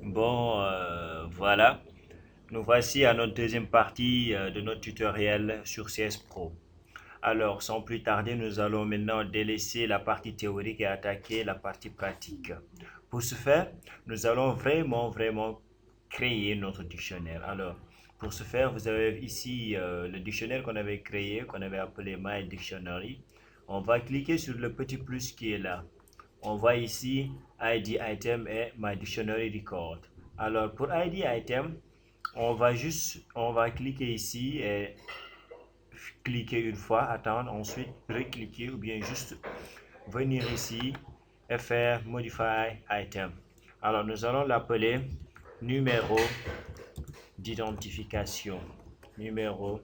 Voilà, nous voici à notre deuxième partie de notre tutoriel sur CS Pro. Alors, sans plus tarder, nous allons maintenant délaisser la partie théorique et attaquer la partie pratique. Pour ce faire, nous allons vraiment créer notre dictionnaire. Alors, pour ce faire, vous avez ici le dictionnaire qu'on avait créé, qu'on avait appelé My Dictionary. On va cliquer sur le petit plus qui est là. On voit ici ID item et My Dictionary Record. Alors pour ID item, on va cliquer ici et cliquer une fois, attendre, ensuite recliquer ou bien juste venir ici et faire Modify Item. Alors nous allons l'appeler numéro d'identification. Numéro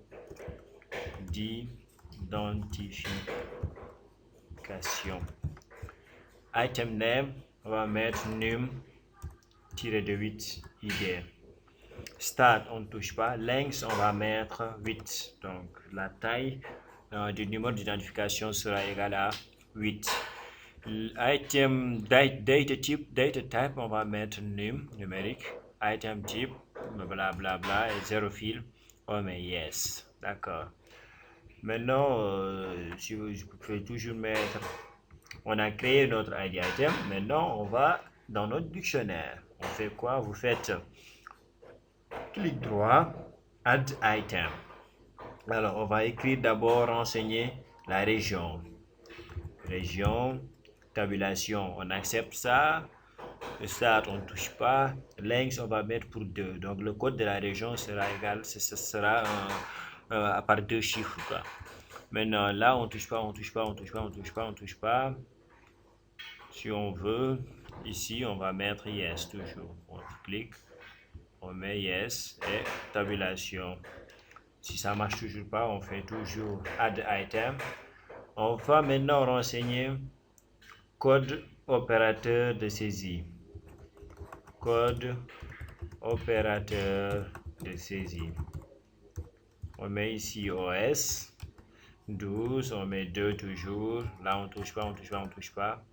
d'identification. Item name, on va mettre num-de 8 id. Start, on ne touche pas. Length, on va mettre 8. Donc, la taille du numéro d'identification sera égale à 8. Item data type, on va mettre numérique. Item type, blablabla, et 0 fil, on met yes. D'accord. Maintenant, si vous pouvez toujours mettre, on a créé notre ID item. Maintenant, on va dans notre dictionnaire. On fait quoi? Vous faites clic droit, add item. Alors, on va écrire d'abord renseigner la région. Région, tabulation, on accepte ça. Le start, on ne touche pas. Length, on va mettre pour 2. Donc, le code de la région sera égal, ce sera à part 2 chiffres, quoi. Maintenant, là, on touche pas, on touche pas, on touche pas, on touche pas, on touche pas. Si on veut, ici, on va mettre yes, toujours. On clique, on met yes et tabulation. Si ça marche toujours pas, on fait toujours add item. On va maintenant renseigner code opérateur de saisie. Code opérateur de saisie. On met ici OS 12, on met 2 toujours. Là, on touche pas, on touche pas, on touche pas.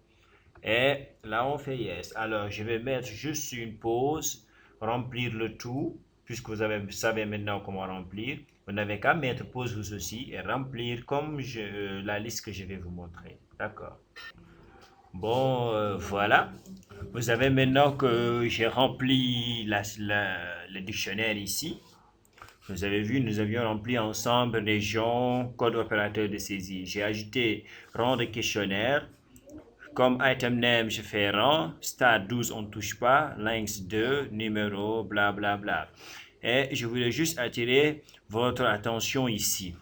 Et là, on fait yes. Alors, je vais mettre juste une pause, remplir le tout, puisque vous savez maintenant comment remplir. Vous n'avez qu'à mettre pause vous aussi et remplir comme la liste que je vais vous montrer. D'accord. Voilà. Vous savez maintenant que j'ai rempli le dictionnaire ici. Vous avez vu, nous avions rempli ensemble région, code opérateur de saisie. J'ai ajouté rang de questionnaire. Comme item name, je fais rang. Start 12, on ne touche pas. Length 2, numéro, blablabla. Bla, bla. Et je voulais juste attirer votre attention ici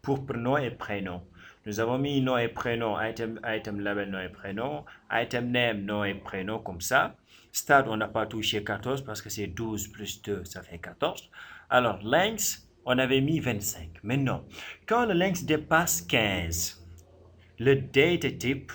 pour nom et prénom. Nous avons mis nom et prénom, item label nom et prénom, item name nom et prénom comme ça. Start, on n'a pas touché 14 parce que c'est 12 plus 2, ça fait 14. Alors, length, on avait mis 25. Maintenant, quand le length dépasse 15, le data type,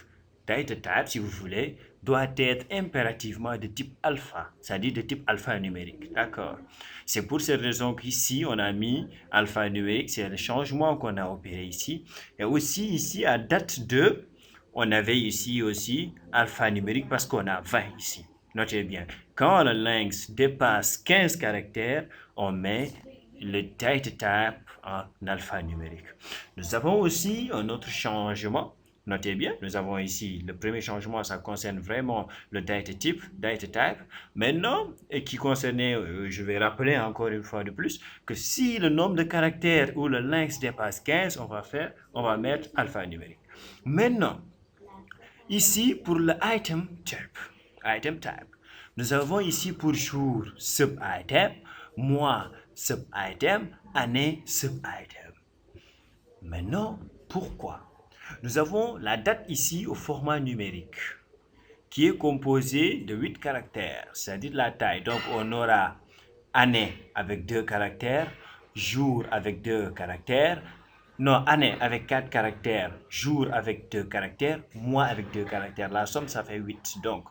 si vous voulez, doit être impérativement de type alpha, c'est-à-dire de type alphanumérique. D'accord. C'est pour cette raison qu'ici, on a mis alphanumérique, c'est le changement qu'on a opéré ici. Et aussi, ici, à date 2, on avait ici aussi alphanumérique parce qu'on a 20 ici. Notez bien, quand le length dépasse 15 caractères, on met le data type en alphanumérique. Nous avons aussi un autre changement. Notez bien, nous avons ici le premier changement, ça concerne vraiment le data type. Maintenant, et qui concernait, je vais rappeler encore une fois de plus, que si le nombre de caractères ou le length dépasse 15, on va mettre alphanumérique. Maintenant, ici pour le item type, nous avons ici pour jour sub-item, mois sub-item, année sub-item. Maintenant, pourquoi? Nous avons la date ici au format numérique qui est composé de 8 caractères, c'est-à-dire la taille. Donc, on aura année avec 2 caractères, jour avec 2 caractères, non, année avec 4 caractères, jour avec 2 caractères, mois avec 2 caractères. La somme, ça fait 8. Donc,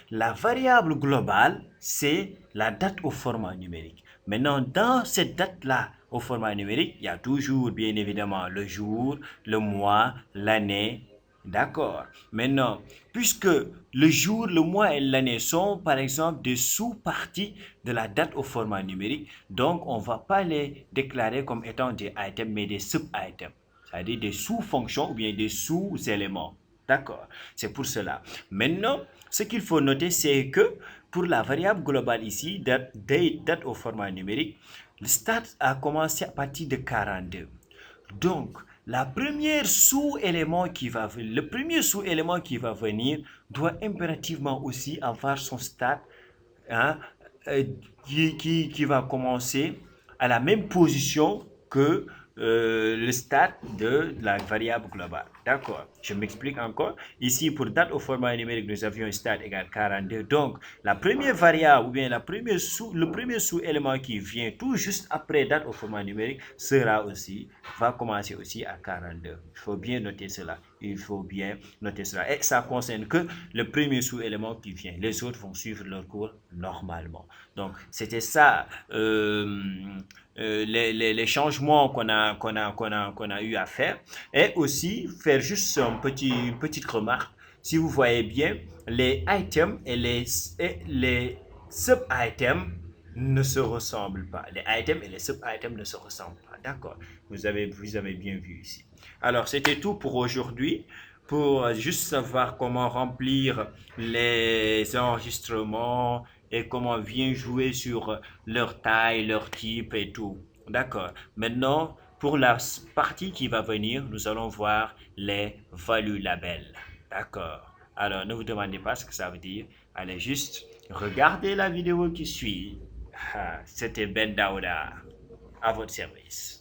la variable globale, c'est la date au format numérique. Maintenant, dans cette date-là, au format numérique, il y a toujours, bien évidemment, le jour, le mois, l'année, D'accord. Maintenant, puisque le jour, le mois et l'année sont, par exemple, des sous-parties de la date au format numérique, donc on ne va pas les déclarer comme étant des items, mais des sub-items, c'est-à-dire des sous-fonctions ou bien des sous-éléments. D'accord. C'est pour cela. Maintenant, ce qu'il faut noter, c'est que pour la variable globale ici, date au format numérique, le start a commencé à partir de 42. Donc, le premier sous-élément qui va venir doit impérativement aussi avoir son stade, hein, euh, qui va commencer à la même position que le stade de la variable globale. D'accord. Je m'explique encore. Ici, pour date au format numérique, nous avions un stade égal 42. Donc, la première variable ou bien le premier sous-élément qui vient tout juste après date au format numérique va commencer aussi à 42. Il faut bien noter cela. Il faut bien noter cela. Et ça concerne que le premier sous-élément qui vient. Les autres vont suivre leur cours normalement. Donc, c'était ça les changements qu'on a eu à faire. Et aussi, faire juste une petite remarque. Si vous voyez bien, les items et les sub-items ne se ressemblent pas. Les items et les sub-items ne se ressemblent pas. D'accord. Vous avez bien vu ici. Alors, c'était tout pour aujourd'hui. Pour juste savoir comment remplir les enregistrements et comment bien jouer sur leur taille, leur type et tout. D'accord. Maintenant, pour la partie qui va venir, nous allons voir les values labels. D'accord. Alors, ne vous demandez pas ce que ça veut dire. Allez juste regarder la vidéo qui suit. C'était Ben Daouda à votre service.